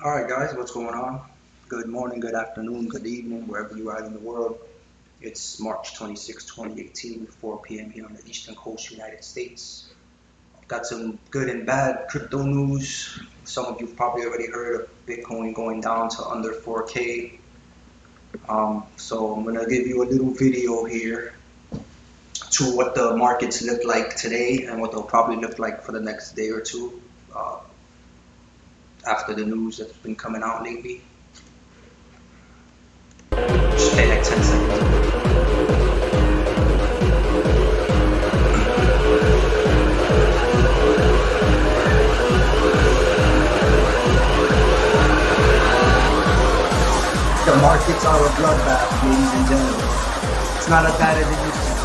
Alright guys, what's going on? Good morning, good afternoon, good evening, wherever you are in the world. It's March 26, 2018, 4 p.m. here on the Eastern Coast, United States. I've got some good and bad crypto news. Some of you probably already heard of Bitcoin going down to under 4K. So I'm going to give you a little video here to what the markets look like today and what they'll probably look like for the next day or two after the news that's been coming out lately. Just pay like 10 seconds. The markets are a bloodbath, ladies and gentlemen. It's not as bad as it used to be.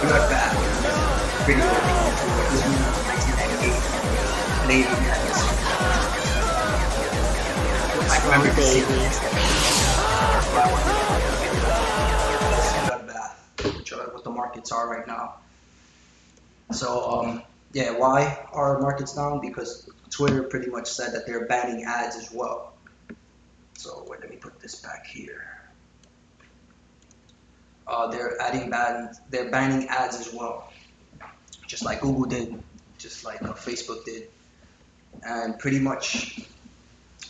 Bloodbath. Pretty much. This was 1998. Lady. I remember bloodbath, what the markets are right now. So, yeah, why are markets down? Because Twitter pretty much said that they're banning ads as well. So, wait, let me put this back here. They're banning ads as well, just like Google did, just like Facebook did, and pretty much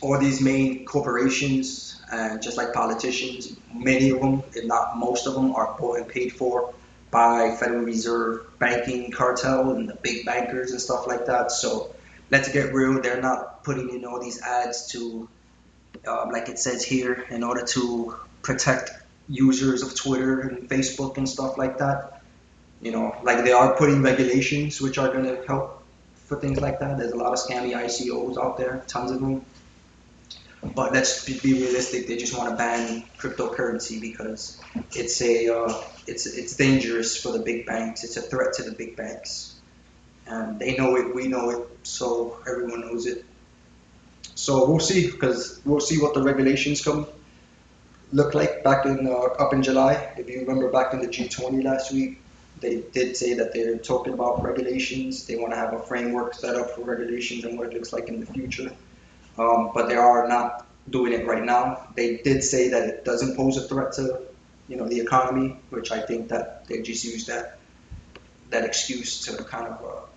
all these main corporations and just like politicians, many of them, if not most of them, are bought and paid for by Federal Reserve banking cartel and the big bankers and stuff like that. So let's get real, they're not putting in all these ads to, like it says here, in order to protect users of Twitter and Facebook and stuff like that. You know, like they are putting regulations which are going to help for things like that. There's a lot of scammy ICOs out there, tons of them. But let's be realistic. They just want to ban cryptocurrency because it's dangerous for the big banks. It's a threat to the big banks, and they know it. We know it. So everyone knows it. So we'll see, because we'll see what the regulations look like back in up in July. If you remember back in the G20 last week, they did say that they're talking about regulations. They want to have a framework set up for regulations and what it looks like in the future. But they are not doing it right now. They did say that it doesn't pose a threat to, the economy, which I think that they just use that excuse to kind of,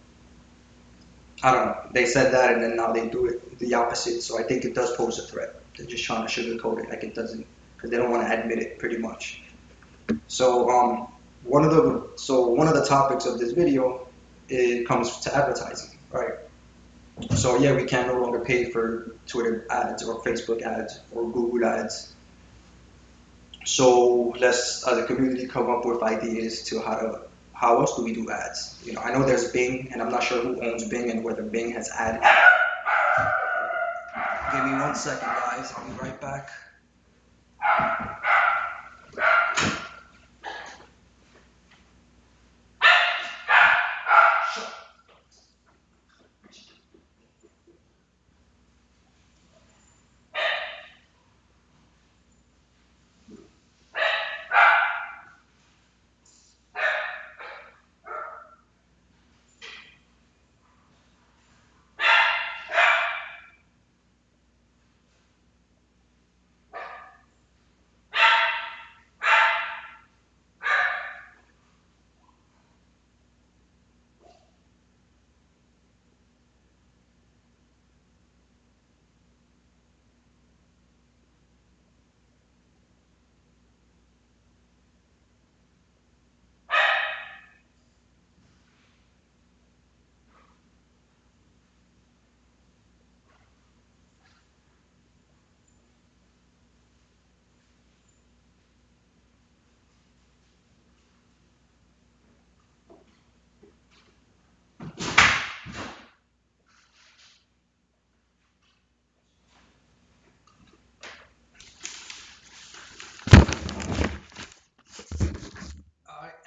I don't know. They said that, and then now they do it the opposite. So I think it does pose a threat. They're just trying to sugarcoat it like it doesn't, because they don't want to admit it, pretty much. So one of the topics of this video, it comes to advertising, right? So yeah, we can no longer pay for Twitter ads or Facebook ads or Google ads. So let's, as a community, come up with ideas to how else do we do ads? I know there's Bing, and I'm not sure who owns Bing and whether Bing has ad. Give me 1 second, guys. I'll be right back.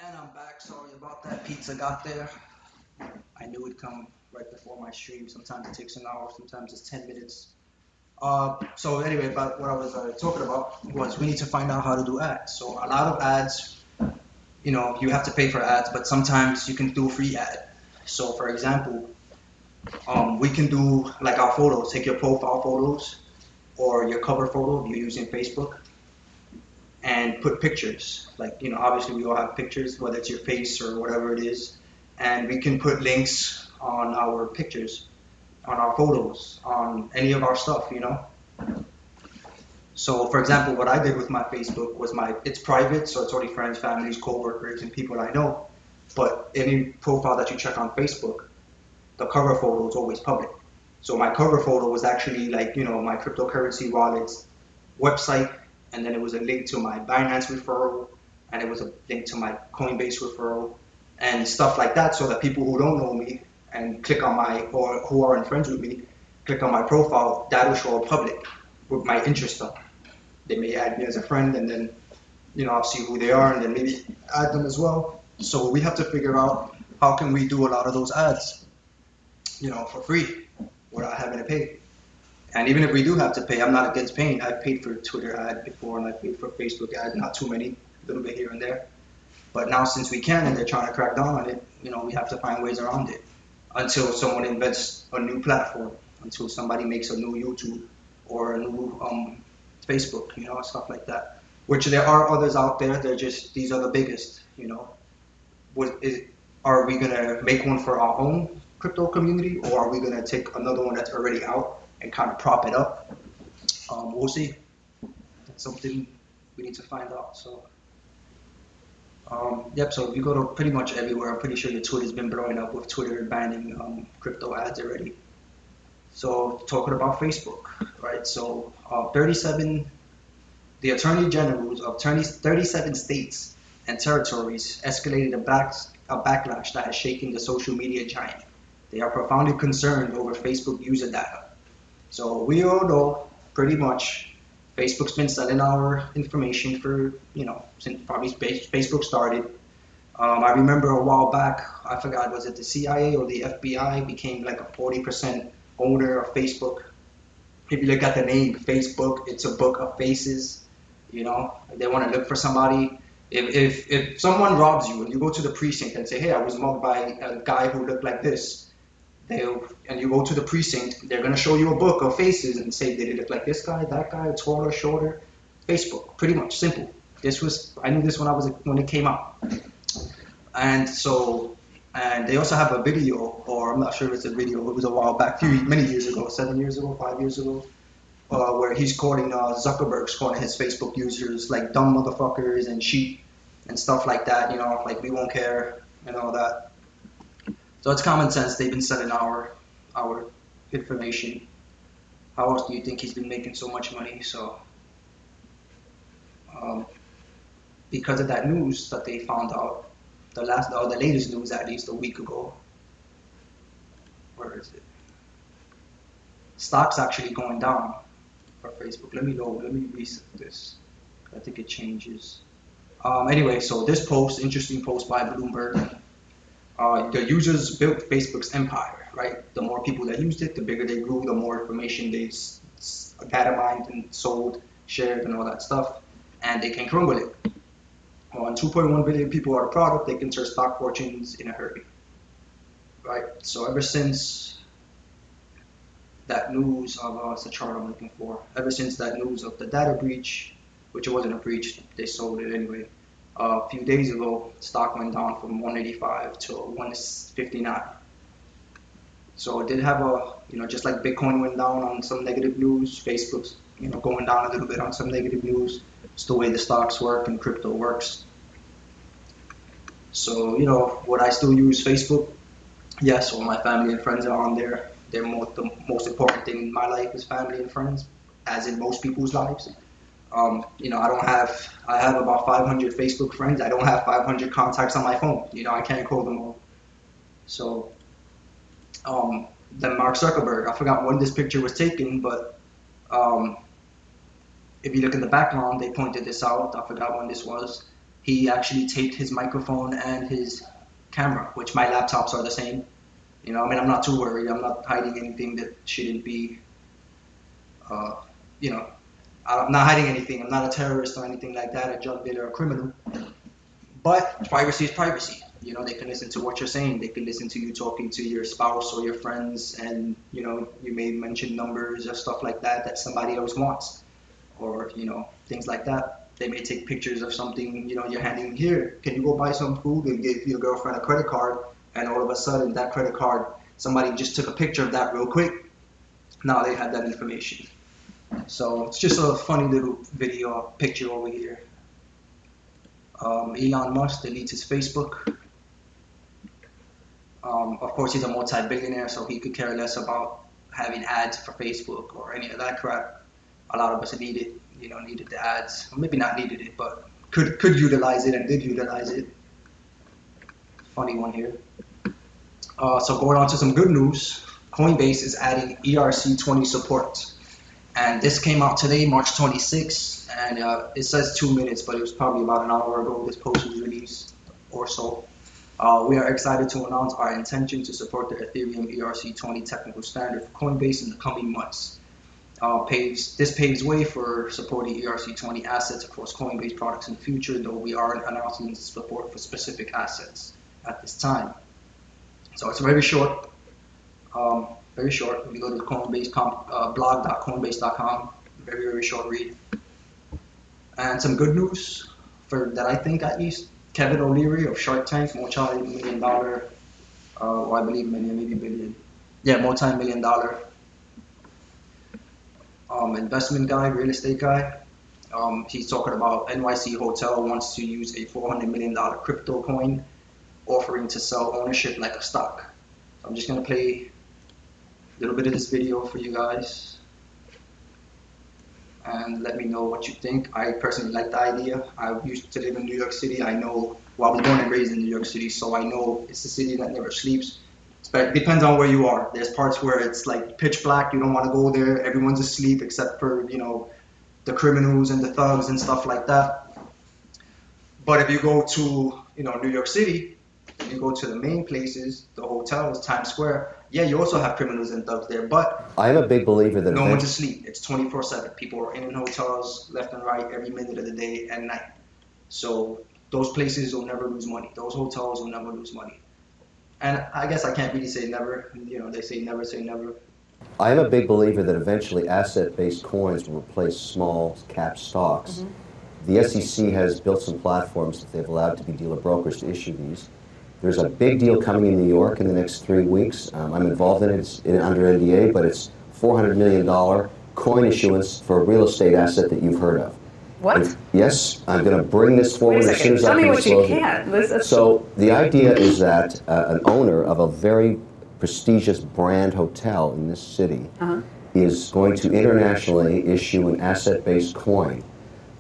And I'm back. Sorry about that. Pizza got there. I knew it'd come right before my stream. Sometimes it takes an hour, sometimes it's 10 minutes. So anyway, but what I was talking about was we need to find out how to do ads. So a lot of ads, you have to pay for ads, but sometimes you can do a free ad. So for example, we can do like our photos, take your profile photos or your cover photo if you're using Facebook, and put pictures. Like, obviously we all have pictures, whether it's your face or whatever it is, and we can put links on our pictures, on our photos, on any of our stuff. So, for example, what I did with my Facebook was it's private, so it's only friends, families, coworkers, and people I know. But any profile that you check on Facebook, the cover photo is always public. So my cover photo was actually like, my cryptocurrency wallet's website, and then it was a link to my Binance referral, and it was a link to my Coinbase referral, and stuff like that, so that people who don't know me and click on or who aren't friends with me, click on my profile, that'll show up public with my interest on. They may add me as a friend, and then I'll see who they are, and then maybe add them as well. So we have to figure out how can we do a lot of those ads, for free without having to pay. And even if we do have to pay, I'm not against paying. I've paid for Twitter ad before, and I've paid for Facebook ad, not too many, a little bit here and there. But now since we can, and they're trying to crack down on it, we have to find ways around it until someone invents a new platform, until somebody makes a new YouTube or a new Facebook, stuff like that. Which there are others out there. These are the biggest, Are we gonna make one for our own crypto community, or are we gonna take another one that's already out and kind of prop it up? We'll see. That's something we need to find out. So, yep. So if you go to pretty much everywhere, I'm pretty sure your Twitter's been blowing up with Twitter banning crypto ads already. So talking about Facebook, right? So 37, the attorney generals of 37 states and territories escalated a backlash that has shaken the social media giant. They are profoundly concerned over Facebook user data. So we all know pretty much Facebook's been selling our information for, since probably Facebook started. I remember a while back, I forgot, was it the CIA or the FBI became like a 40% owner of Facebook. If you look at the name Facebook, it's a book of faces. They want to look for somebody. If someone robs you and you go to the precinct and say, hey, I was mugged by a guy who looked like this, and you go to the precinct, they're going to show you a book of faces and say, did it look like this guy, that guy, taller, shorter? Facebook, pretty much, simple. I knew this when it came out. And they also have a video, or I'm not sure if it's a video, it was a while back, many years ago, 7 years ago, 5 years ago, where he's calling Zuckerberg's calling his Facebook users like dumb motherfuckers and sheep and stuff like that, like we won't care and all that. So it's common sense. They've been selling our information. How else do you think he's been making so much money? So because of that news that they found out, the latest news at least a week ago, where is it? Stock's actually going down for Facebook. Let me reset this. I think it changes. Anyway, so this interesting post by Bloomberg. The users built Facebook's empire, right? The more people that used it, the bigger they grew, the more information they data mined and sold, shared, and all that stuff, and they can crumble it. When 2.1 billion people are a product, they can turn stock fortunes in a hurry, right? So ever since that news of, it's a chart I'm looking for, ever since that news of the data breach, which it wasn't a breach, they sold it anyway, a few days ago, stock went down from 185 to 159. So it did have just like Bitcoin went down on some negative news, Facebook's, going down a little bit on some negative news. It's the way the stocks work and crypto works. So, would I still use Facebook? Yes, all my family and friends are on there. The most important thing in my life is family and friends, as in most people's lives. I have about 500 Facebook friends. I don't have 500 contacts on my phone. I can't call them all. So, then Mark Zuckerberg, I forgot when this picture was taken, but if you look in the background, they pointed this out. I forgot when this was. He actually taped his microphone and his camera, which my laptops are the same. I'm not too worried. I'm not hiding anything that shouldn't be You know, I'm not hiding anything. I'm not a terrorist or anything like that, a drug dealer or a criminal. But privacy is privacy. You know, they can listen to what you're saying. They can listen to you talking to your spouse or your friends, and you know, you may mention numbers or stuff like that that somebody else wants, or you know, things like that. They may take pictures of something. You know, you're handing here. Can you go buy some food? And give your girlfriend a credit card, and all of a sudden, that credit card, somebody just took a picture of that real quick. Now they have that information. So it's just a funny little video picture over here. Elon Musk deletes his Facebook. Of course, he's a multi-billionaire, so he could care less about having ads for Facebook or any of that crap. A lot of us needed the ads. Or maybe not needed it, but could utilize it and did utilize it. Funny one here. So going on to some good news, Coinbase is adding ERC20 support. And this came out today, March 26th, and it says 2 minutes, but it was probably about an hour ago this post was released or so. We are excited to announce our intention to support the Ethereum ERC20 technical standard for Coinbase in the coming months. This paves way for supporting ERC20 assets across Coinbase products in the future, though we aren't announcing support for specific assets at this time. So it's very short. Very short. If you go to the Coinbase blog.coinbase.com, very, very short read. And some good news, for that I think at least, Kevin O'Leary of Shark Tank, multi-million dollar, or I believe million, maybe billion. Yeah, multi-million dollar investment guy, real estate guy. He's talking about NYC Hotel wants to use a $400 million crypto coin, offering to sell ownership like a stock. So I'm just going to play a little bit of this video for you guys and let me know what you think. I personally like the idea. I used to live in New York City. I know, well, I was born and raised in New York City, so I know it's a city that never sleeps. It depends on where you are. There's parts where it's like pitch black. You don't want to go there. Everyone's asleep except for, you know, the criminals and the thugs and stuff like that. But if you go to, you know, New York City, if you go to the main places, the hotels, Times Square, yeah, you also have criminals and thugs there, but I'm a big believer that no one's asleep. It's 24/7. People are in hotels left and right every minute of the day and night. So those places will never lose money. Those hotels will never lose money. And I guess I can't really say never. You know, they say never say never. I am a big believer that eventually asset-based coins will replace small cap stocks. The SEC has built some platforms that they've allowed to be dealer brokers to issue these. There's a big deal coming in New York in the next 3 weeks. I'm involved in it. It's under NDA, but it's $400 million coin issuance for a real estate asset that you've heard of. What? Yes, I'm going to bring this forward as soon as I can. Tell me what you disclose can. So the idea is that an owner of a very prestigious brand hotel in this city is going to internationally issue an asset-based coin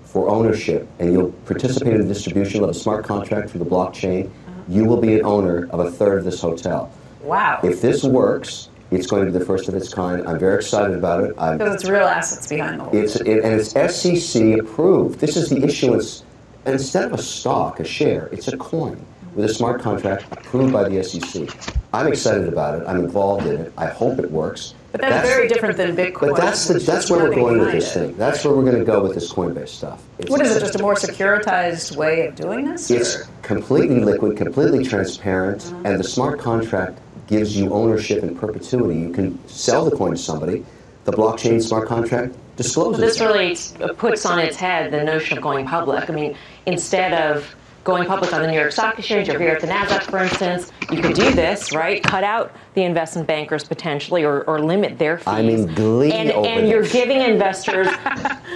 for ownership, and you'll participate in the distribution of a smart contract through the blockchain. You will be an owner of a third of this hotel. Wow. If this works, it's going to be the first of its kind. I'm very excited about it. Because it's real assets behind the whole and it's SEC approved. This is the issuance, and instead of a stock, a share, it's a coin with a smart contract approved by the SEC. I'm excited about it. I'm involved in it. I hope it works. But that's very different than Bitcoin. But that's where we're going with this thing. That's where we're going to go with this Coinbase stuff. What is it, just a more securitized way of doing this? It's completely liquid, completely transparent, and the smart contract gives you ownership in perpetuity. You can sell the coin to somebody. The blockchain smart contract discloses it. This really puts on its head the notion of going public. I mean, instead of going public on the New York Stock Exchange or here at the NASDAQ, for instance, you could do this, right? Cut out the investment bankers potentially or limit their fees. I mean, glee and you're giving investors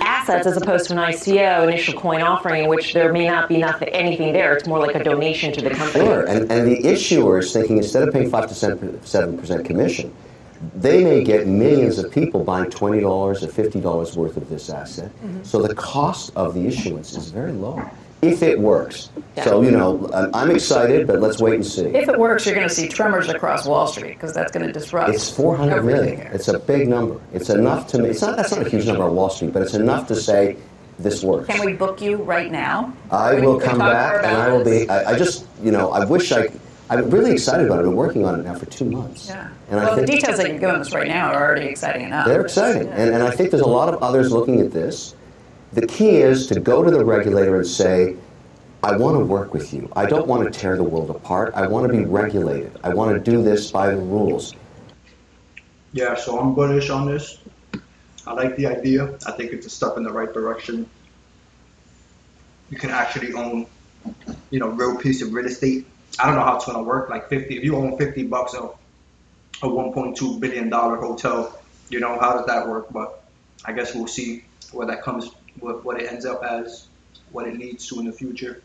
assets as opposed to an ICO, initial coin offering, in which there may not be anything there. It's more like a donation to the company. Sure, and the issuer is thinking instead of paying 5 to 7% commission, they may get millions of people buying $20 or $50 worth of this asset. So the cost of the issuance is very low. If it works. Yeah. So, you know, I'm excited, but let's wait and see. If it works, you're going to see tremors across Wall Street, because that's going to disrupt. It's 400 million. Here. It's a big number. It's enough to that's not a huge number on Wall Street, but it's enough to say this works. Can we book you right now? I will come back and I will be, I just, you know, I wish I I'm really excited about it. I've been working on it now for 2 months. Yeah. And I Well, the think details that you're giving us right now are already exciting enough. they're exciting. And I think there's a lot of others looking at this. The key is to go to the regulator and say, I want to work with you. I don't want to tear the world apart. I want to be regulated. I want to do this by the rules. Yeah, so I'm bullish on this. I like the idea. I think it's a step in the right direction. You can actually own, real piece of real estate. I don't know how it's gonna work. Like if you own $50 of a $1.2 billion hotel, how does that work? But I guess we'll see where that comes, what it ends up as, what it leads to in the future.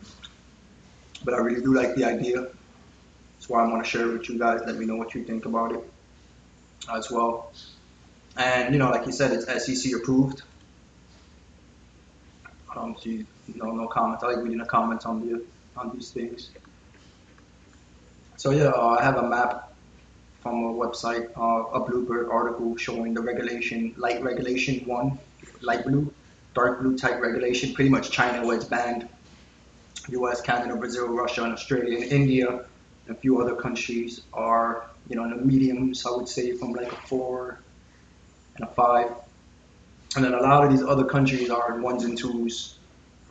But I really do like the idea. That's why I want to share it with you guys. Let me know what you think about it as well. And like you said, it's SEC approved. I don't see no comments. I like reading the comments on these things. So yeah, I have a map from a website, a Bloomberg article showing the regulation, light regulation 1, light blue, dark blue type regulation, pretty much China where it's banned, US, Canada, Brazil, Russia, and Australia, and India, and a few other countries are, in the mediums, I would say from like a 4 and a 5. And then a lot of these other countries are in 1s and 2s,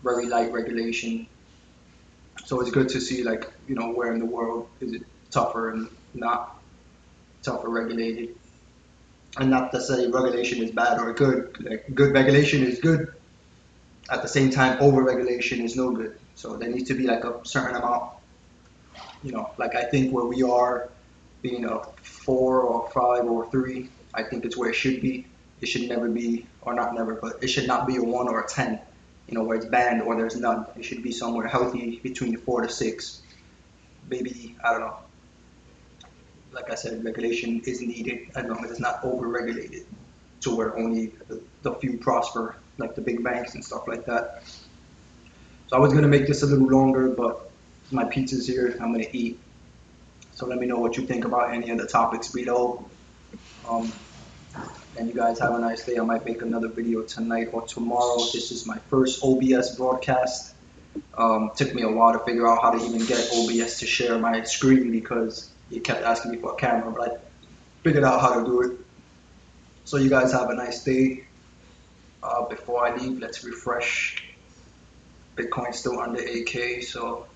very light regulation. So it's good to see, like, where in the world is it tougher and not tougher regulated. And not to say regulation is bad or good. Like, good regulation is good. At the same time, over regulation is no good. So there needs to be like a certain amount. Like I think where we are, being a 4 or 5 or 3, I think it's where it should be. It should never be, or not never, but it should not be a 1 or a 10. Where it's banned or there's none. It should be somewhere healthy between the 4 to 6. Maybe, I don't know. Like I said, regulation is needed as long as it's not over-regulated to where only the few prosper, like the big banks and stuff like that. So I was going to make this a little longer, but my pizza's here. I'm going to eat. So let me know what you think about any of the topics below. And you guys have a nice day. I might make another video tonight or tomorrow. This is my first OBS broadcast. Took me a while to figure out how to even get OBS to share my screen because it kept asking me for a camera, but I figured out how to do it. So you guys have a nice day. Before I leave, let's refresh. Bitcoin's still under 8K, so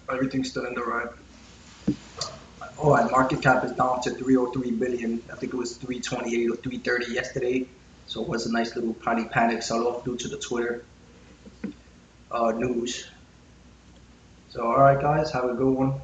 everything's still in the red. Oh, and market cap is down to 303 billion. I think it was 328 or 330 yesterday. So it was a nice little panic sell-off due to the Twitter news. So all right, guys, have a good one.